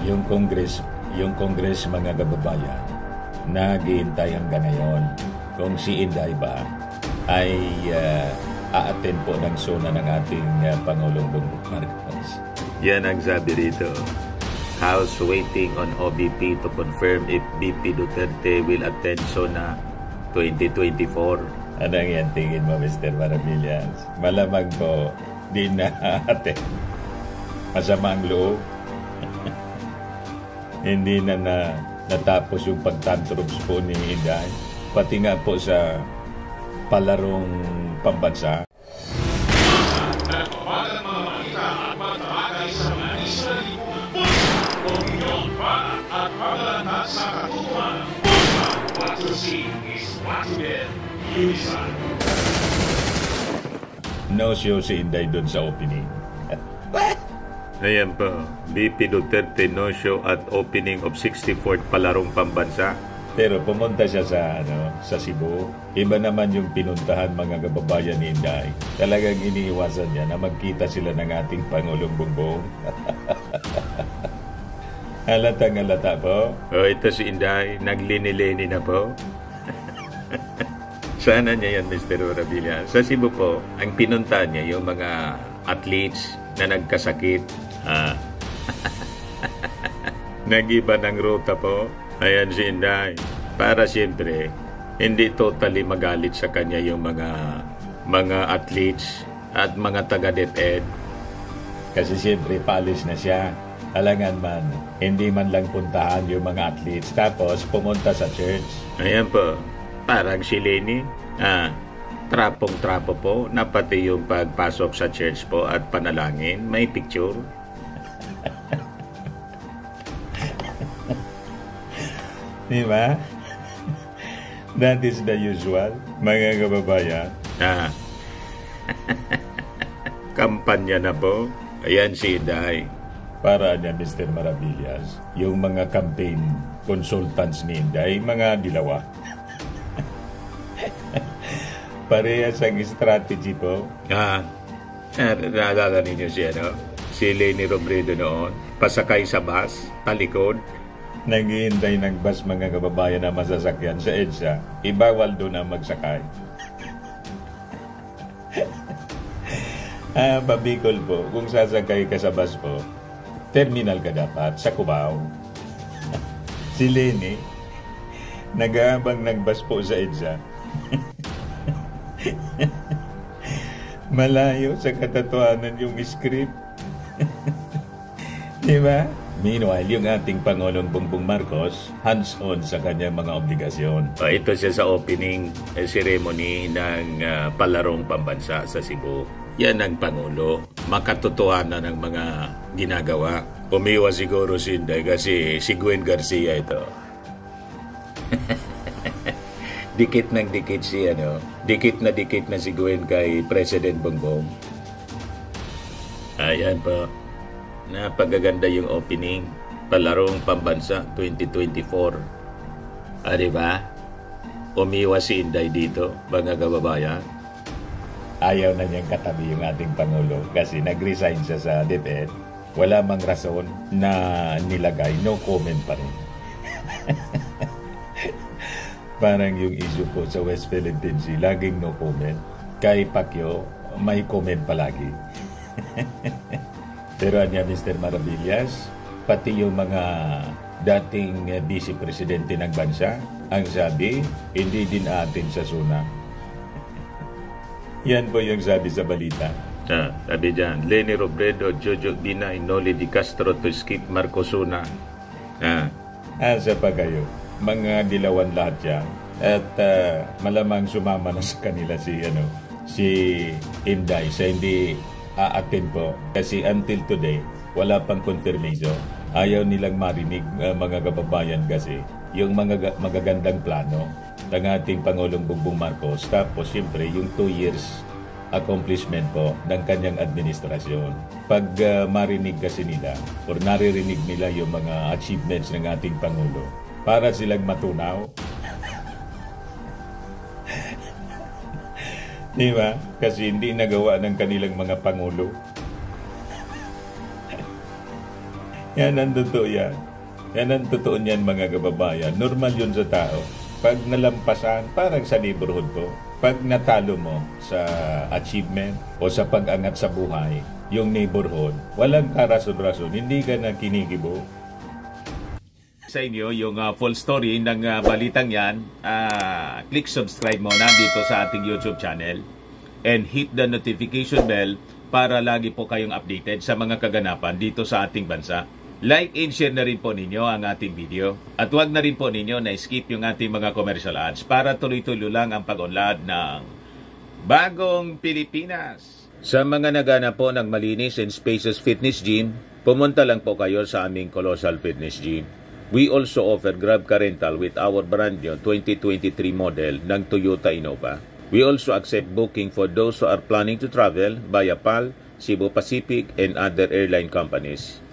yung Congress mga kababayan, naghihintay hanggang ngayon kung si Inday ba ay a-attend po ng suna ng ating Pangulong Bongbong Marcos. Yan ang sabi rito. House waiting on OBP to confirm if BP Duterte will attend SONA 2024. Anong yan tingin mo, Mr. Maravillas? Malamang po, di na attend. Masama ang loob. Hindi na natapos yung pagtantrums po ni Inday. Pati nga po sa palarong pambansa. Nagpapagal mga malita at magtabagay sa mga Israeli opinion pa at paglalantad sa katutuhan. What you see is what you get. Unisan. No show si Inday doon sa opening. Ayan po, BP Duterte no show at opening of 64th Palarong Pambansa. Pero pumunta siya sa Cebu. Iba naman yung pinuntahan mga kababayan ni Inday. Talagang iniiwasan niya na magkita sila ng ating Pangulong Bongbong. Halatang-halata po. Ito si Inday, naglini-lini na po. Sana niya yan, Mr. Orabilla. Sa Cebu po, ang pinuntahan niya yung mga athletes na nagkasakit. Nag-iba ng ruta po. Ayan si Inday. Para siyempre, hindi totally magalit sa kanya yung mga athletes at mga taga-DepEd. Kasi siyempre, paalis na siya. Alangan man, hindi man lang puntahan yung mga athletes. Tapos, pumunta sa church. Ayan po. Parang si Lenny. Trapong-trapo po na pati yung pagpasok sa church po at panalangin, may picture. Diba? That is the usual, mga kababayan. Kampanya na po. Ayan si Inday. Para niya, Mr. Maravillas, yung mga campaign consultants ni Inday, mga dilawa. Parehas ang strategy po. Naalala ninyo si Leni Robredo noon, pasakay sa bus, talikod. Naghihintay ng bus mga kababayan na masasakyan sa EDSA, ibawal doon ang magsakay. Pabicol po, kung sasakay ka sa bus po, terminal ka dapat sa Cubao. Si Leni, nag-aabang ng bus po sa EDSA. Malayo sa katotohanan yung script. Diba? Meanwhile, yung ating Pangulong Bongbong Marcos, hands-on sa kanyang mga obligasyon. Ito siya sa opening ceremony ng Palarong Pambansa sa Cebu. Yan ang Pangulo. Makatotohanan ng mga ginagawa. Umiwas siguro si Inday kasi si Gwen Garcia ito. Dikit ng dikit dikit na si Gwen kay President Bongbong. Ayan po. Napagaganda yung opening. Palarong Pambansa 2024. Diba? Umiwas si Inday dito, mga kababayan. Ayaw na niyang katabi yung ating Pangulo kasi nag-resign siya sa DepEd. Wala mang rason na nilagay, no comment pa rin. Parang yung issue po sa West Philippine Sea, laging no comment. Kay Pacquiao, may comment palagi. Pero niya, Mr. Maravillas, pati yung mga dating vice presidente ng bansa, ang sabi, hindi din atin sa SONA. Yan po yung sabi sa balita. Sabi dyan, Leni Robredo, Jojo Binay, Noli Di Castro to skip Marcos SONA. Asa pa kayo? Mga dilawan lahat yan. At malamang sumama na sa kanila si Inday sa hindi a-attend po. Kasi until today, wala pang confirmation. Ayaw nilang marinig mga kababayan kasi yung mga magagandang plano ng ating Pangulong Bongbong Marcos. Tapos siyempre yung 2 years accomplishment po ng kanyang administrasyon. Pag marinig kasi nila or naririnig nila yung mga achievements ng ating Pangulo, para silang matunaw. Diba? Kasi hindi nagawa ng kanilang mga Pangulo. Yan ang totoo yan. Yan ang totoo niyan mga kababayan. Normal yun sa tao. Pag nalampasan, parang sa neighborhood ko. Pag natalo mo sa achievement o sa pag-angat sa buhay, yung neighborhood, walang karason-rason, hindi ka na kinikibo. Sa inyo, yung full story ng balitang yan, click subscribe muna dito sa ating YouTube channel and hit the notification bell para lagi po kayong updated sa mga kaganapan dito sa ating bansa. Like and share na rin po ninyo ang ating video. At huwag na rin po ninyo na skip yung ating mga commercial ads para tuloy-tuloy lang ang pag-unlad ng Bagong Pilipinas. Sa mga nagana po ng malinis and spacious fitness gym, pumunta lang po kayo sa aming Colossal Fitness Gym. We also offer Grab Car Rental with our brand new 2023 model ng Toyota Innova. We also accept booking for those who are planning to travel via PAL, Cebu Pacific, and other airline companies,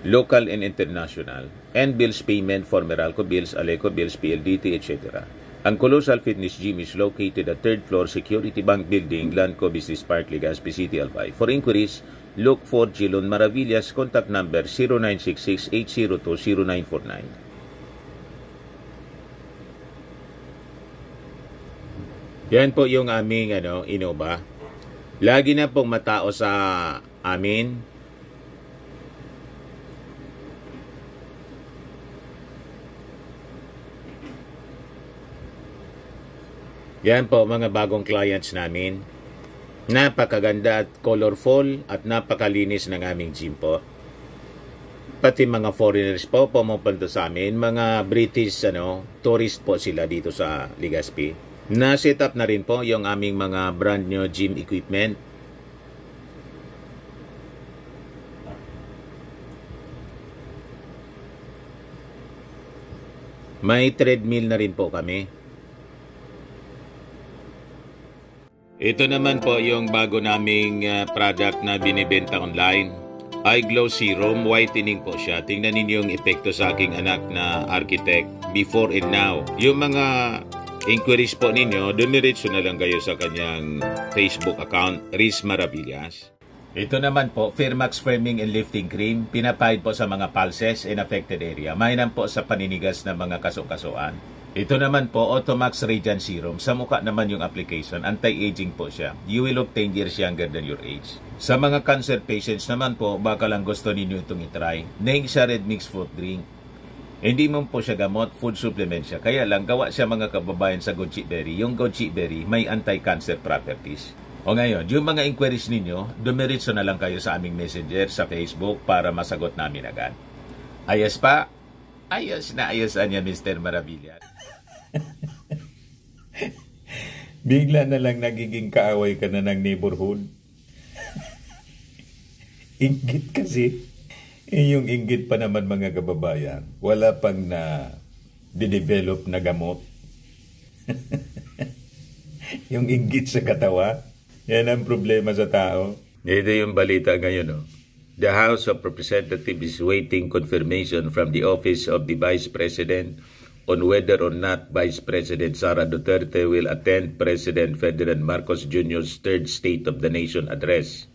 local and international, and bills payment for Meralco Bills, Aleco Bills, PLDT, etc. Ang Colossal Fitness Gym is located at 3rd floor Security Bank Building, Lanco Business Park, Legazpi City, Albay. For inquiries, look for Gilon Maravillas, contact number 0966-802-0949. Yan po yung aming Innova. Lagi na pong matao sa amin. Yan po mga bagong clients namin. Napakaganda at colorful at napakalinis ng aming gym po. Pati mga foreigners po pumupunta sa amin, mga British tourist po sila dito sa Legazpi. Na-set up na rin po yung aming mga brand new gym equipment. May treadmill na rin po kami. Ito naman po yung bago naming product na binibenta online. Eye Glow Serum, whitening po siya. Tingnan ninyo yung epekto sa aking anak na architect before and now. Yung mga inquiries po ninyo, dumiretso na lang kayo sa kanyang Facebook account, Riz Maravillas. Ito naman po, Firmax Firming and Lifting Cream, pinapahid po sa mga pulses in affected area. Mainam po sa paninigas ng mga kaso-kasuan. Ito naman po, Automax Radiant Serum. Sa mukha naman yung application, anti-aging po siya. You will look 10 years younger than your age. Sa mga cancer patients naman po, baka lang gusto ninyo itong itry. Neng siya red mixed fruit drink. Hindi mo po siya gamot, food supplement siya. Kaya lang, gawa siya mga kababayan sa goji berry. Yung goji berry may anti-cancer properties. O ngayon, yung mga inquiries ninyo, dumiretso na lang kayo sa aming messenger sa Facebook para masagot namin agad. Ayos pa? Ayos na ayos niya, Mr. Maravilla. Bigla na lang nagiging kaaway ka na ng neighborhood. Inggit kasi. Yung inggit pa naman mga kababayan, wala pang na didevelop na gamot. Yung inggit sa katawa, yan ang problema sa tao. Ito yung balita ngayon. The House of Representatives is waiting confirmation from the Office of the Vice President on whether or not Vice President Sara Duterte will attend President Ferdinand Marcos Jr.'s Third State of the Nation Address,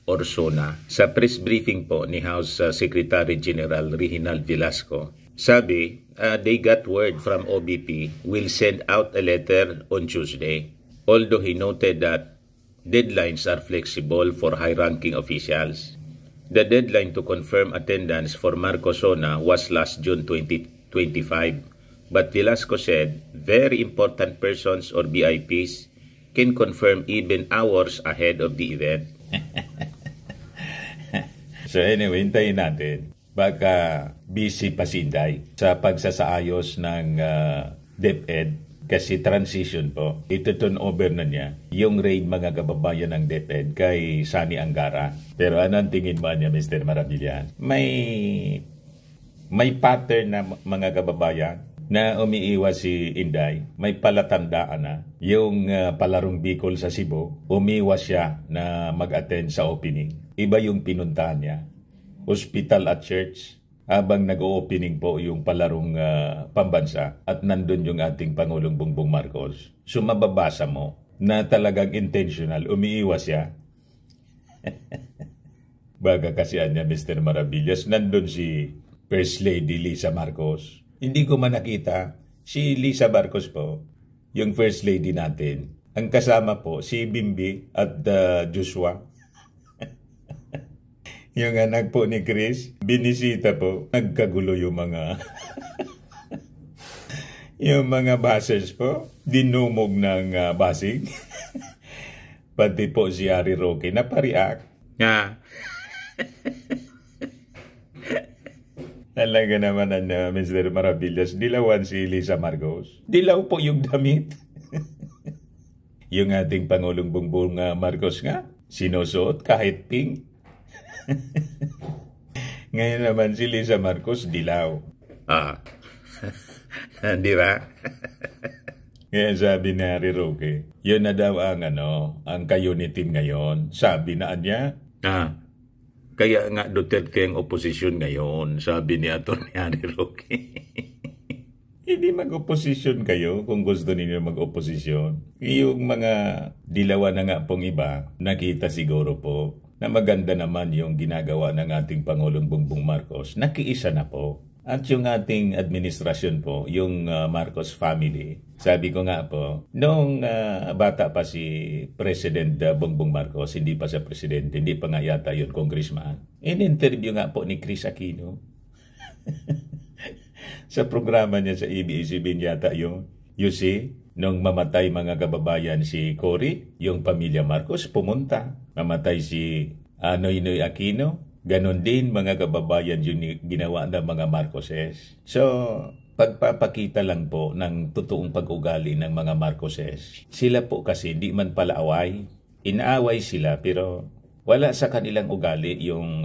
or SONA. Sa press briefing po ni House Secretary General Reginald Velasco, sabi, they got word from OBP will send out a letter on Tuesday, although he noted that deadlines are flexible for high-ranking officials. The deadline to confirm attendance for Marcos SONA was last June 2025, but Velasco said very important persons or VIPs can confirm even hours ahead of the event. So anyway, hintayin natin. Baka busy pa si Inday sa pagsasaayos ng DepEd kasi transition po. Ito turn over na niya yung raid mga kababayan ng DepEd kay Sani Angara. Pero anong tingin ba niya, Mr. Maravillas? May pattern na mga kababayan na umiiwas si Inday. May palatandaan na yung palarong Bicol sa Cebu, umiwas siya na mag-attend sa opening. Iba yung pinuntahan niya. Hospital at church, habang nag-o-opening po yung palarong pambansa at nandun yung ating Pangulong Bongbong Marcos. So mababasa mo na talagang intentional, umiiwas siya. Baga kasi niya, Mr. Maravillas, nandun si First Lady Lisa Marcos. Hindi ko man nakita. Si Lisa Marcos po, yung First Lady natin. Ang kasama po, si Bimbi at Joshua. Yung anak po ni Chris, binisita po. Nagkagulo yung mga... yung mga buses po, dinumog ng basig. Pati po si Harry Roque na pariak. Talaga naman Mr. Maravillas, dilawan si Lisa Marcos. Dilaw po yung damit. Yung ating Pangulong Bongbong Marcos nga, sinusuot kahit pink. Ngayon naman si Lisa Marcos, dilaw. Di ba? Kaya sabi ni Harry Roque, yun na daw ang ka-unity ngayon. Sabi na niya, kaya nga Duterte ang oposisyon ngayon, sabi ni Atty. Harry Roque. Hindi mag-oposisyon kayo kung gusto ninyo mag-oposisyon. Yung mga dilawan na nga pong iba, nakita siguro po na maganda naman yung ginagawa ng ating Pangulong Bongbong Marcos. Nakiisa na po. At yung ating administrasyon po, yung Marcos family, sabi ko nga po, noong bata pa si President Bongbong Marcos, hindi pa sa presidente, hindi pa nga yata yun congressman, in-interview nga po ni Chris Aquino. Sa programa niya sa ABS-CBN yata yun. You see, nung mamatay mga kababayan si Cory, yung pamilya Marcos pumunta. Mamatay si Noynoy Aquino, ganon din mga kababayan yung ginawa ng mga Marcoses. So, pagpapakita lang po ng totoong pag-ugali ng mga Marcoses. Sila po kasi di man pala away. Inaaway sila pero wala sa kanilang ugali yung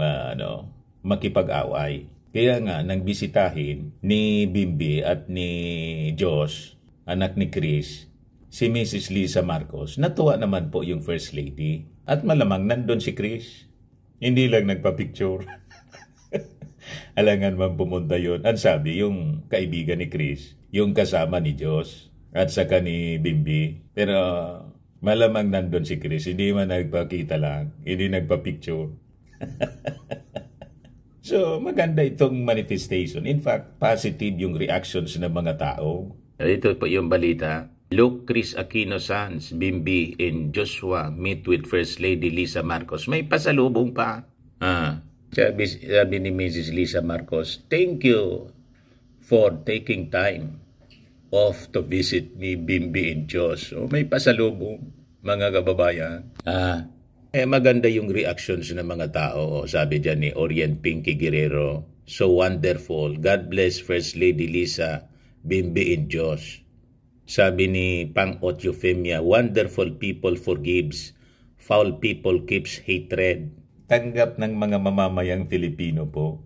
makipag-away. Kaya nga, nang bisitahin ni Bimbi at ni Josh, anak ni Chris, si Mrs. Lisa Marcos, natuwa naman po yung First Lady. At malamang nandun si Chris. Hindi lang nagpa-picture. Alangan man pumunta yun. Ang sabi, yung kaibigan ni Chris, yung kasama ni Josh, at saka ni Bimbi. Pero malamang nandun si Chris. Hindi man nagpakita lang. Hindi nagpa-picture. So, maganda itong manifestation. In fact, positive yung reactions ng mga tao. Ito po yung balita. Look, Chris Aquino Sons, Bimbi, and Joshua meet with First Lady Lisa Marcos. May pasalubong pa. Sabi ni Mrs. Lisa Marcos, thank you for taking time off to visit me, Bimbi, and Josh. So, may pasalubong, mga kababayan. Maganda yung reactions ng mga tao. Sabi dyan ni Orient Pinky Guerrero, so wonderful. God bless First Lady Lisa, Bimbi, and Josh. Sabi ni Pang Euphemia, wonderful people forgives, foul people keeps hatred. Tanggap ng mga mamamayang Filipino po.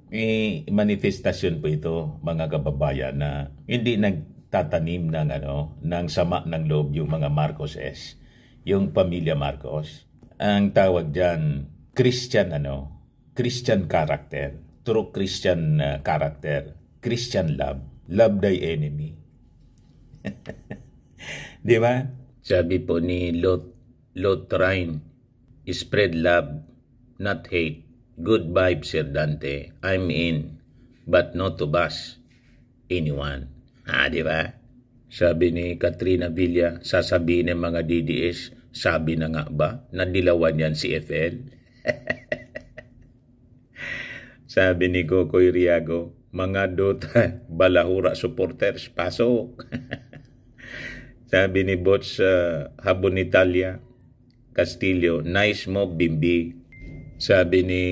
Manifestasyon po ito, mga kababayan, na hindi nagtatanim ng sama ng loob yung mga Marcoses, yung pamilya Marcos. Ang tawag dyan, Christian character, true Christian character, Christian love, love thy enemy. Di ba? Sabi po ni Lotrine, spread love, not hate. Good vibes, Sir Dante. I'm in, but not to bash anyone. Di ba? Sabi ni Katrina Villa, sasabihin ng mga DDS, sabi na nga ba, nadilawan yan si FL? Sabi ni Kokoy Riago, mga Dota, Balahura supporters, pasok. Sabi ni Bots Habon Italia, Castillo, nice mo, Bimbi. Sabi ni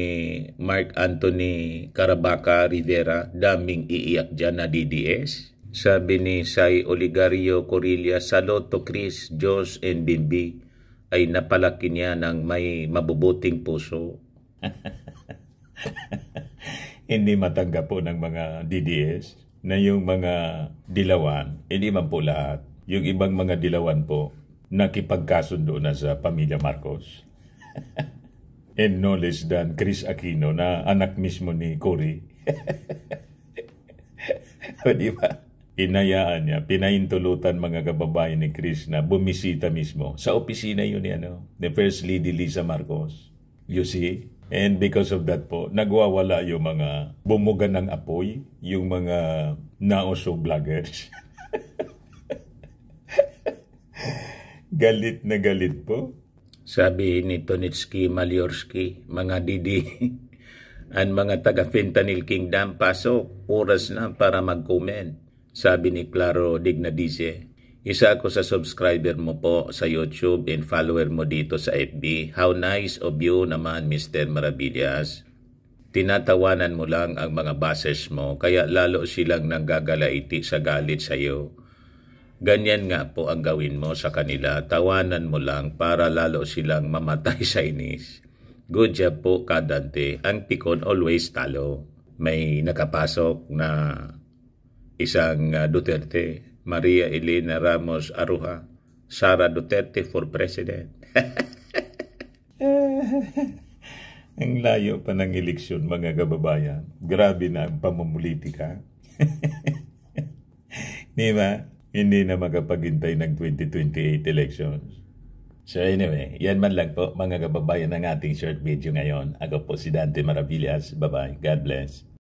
Mark Anthony Carabaca Rivera, daming iiyak dyan na DDS. Sabi ni Sai Oligario Corilla, Saloto Chris, Josh, and Bimbi ay napalaki niya ng may mabubuting puso. Hindi matanggap po ng mga DDS na yung mga dilawan, hindi man po lahat. Yung ibang mga dilawan po, nakipagkasundo na sa pamilya Marcos. And no less than Chris Aquino na anak mismo ni Cory. O diba? Inayaan niya, pinaintulutan mga kababayan ni Chris na bumisita mismo sa opisina yun ni First Lady Lisa Marcos. You see? And because of that po, nagwawala yung mga bumuga ng apoy, yung mga nauso vloggers. Galit na galit po. Sabi ni Tonitsky Maliorsky, mga didi, ang mga taga-Fentanyl Kingdom, pasok, oras na para mag-comment. Sabi ni Claro Dignadice, isa ako sa subscriber mo po sa YouTube and follower mo dito sa FB. How nice of you naman, Mr. Maravillas. Tinatawanan mo lang ang mga bashers mo, kaya lalo silang nanggagalaiti sa galit sa iyo. Ganyan nga po ang gawin mo sa kanila. Tawanan mo lang para lalo silang mamatay sa inis. Good job po, Kadante. Ang pikon always talo. May nakapasok na isang Duterte, Maria Elena Ramos Aruja, Sara Duterte for President. Ang layo pa ng eleksyon, mga kababayan. Grabe na ang pamumulitika. Di ba? Hindi na makapaghintay ng 2028 elections. So anyway, yan man lang po mga kababayan ng ating short video ngayon. Ako po si Dante Maravillas. Bye-bye. God bless.